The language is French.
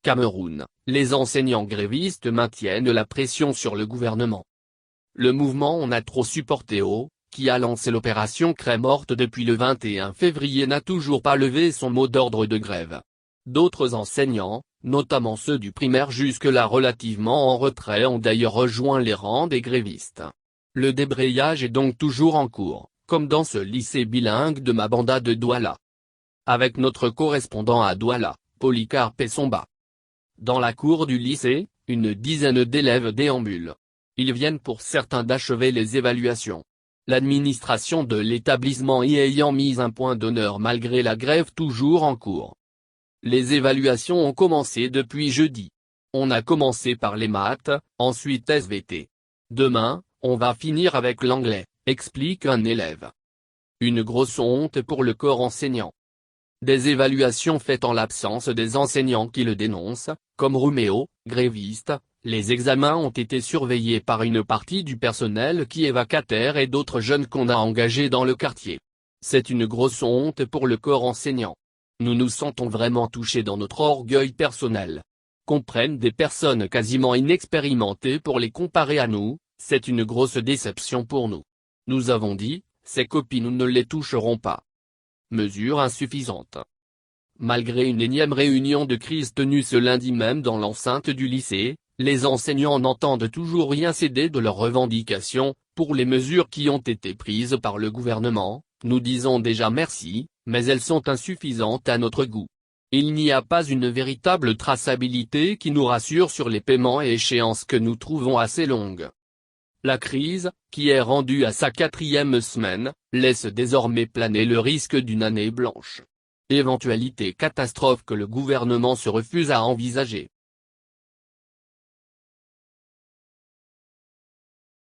Cameroun, les enseignants grévistes maintiennent la pression sur le gouvernement. Le mouvement On a trop supporté au, qui a lancé l'opération Craie morte depuis le 21 février n'a toujours pas levé son mot d'ordre de grève. D'autres enseignants, notamment ceux du primaire jusque-là relativement en retrait ont d'ailleurs rejoint les rangs des grévistes. Le débrayage est donc toujours en cours, comme dans ce lycée bilingue de Mabanda de Douala. Avec notre correspondant à Douala, Polycarpe Somba. Dans la cour du lycée, une dizaine d'élèves déambulent. Ils viennent pour certains d'achever les évaluations. L'administration de l'établissement y ayant mis un point d'honneur malgré la grève toujours en cours. Les évaluations ont commencé depuis jeudi. On a commencé par les maths, ensuite SVT. Demain, on va finir avec l'anglais, explique un élève. Une grosse honte pour le corps enseignant. Des évaluations faites en l'absence des enseignants qui le dénoncent, comme Roméo, gréviste, les examens ont été surveillés par une partie du personnel qui est vacataire et d'autres jeunes qu'on a engagés dans le quartier. C'est une grosse honte pour le corps enseignant. Nous nous sentons vraiment touchés dans notre orgueil personnel. Qu'on prenne des personnes quasiment inexpérimentées pour les comparer à nous, c'est une grosse déception pour nous. Nous avons dit, ces copies nous ne les toucherons pas. Mesure insuffisante. Malgré une énième réunion de crise tenue ce lundi même dans l'enceinte du lycée, les enseignants n'entendent toujours rien céder de leurs revendications. Pour les mesures qui ont été prises par le gouvernement, nous disons déjà merci, mais elles sont insuffisantes à notre goût. Il n'y a pas une véritable traçabilité qui nous rassure sur les paiements et échéances que nous trouvons assez longues. La crise, qui est rendue à sa 4e semaine, laisse désormais planer le risque d'une année blanche. Éventualité catastrophe que le gouvernement se refuse à envisager.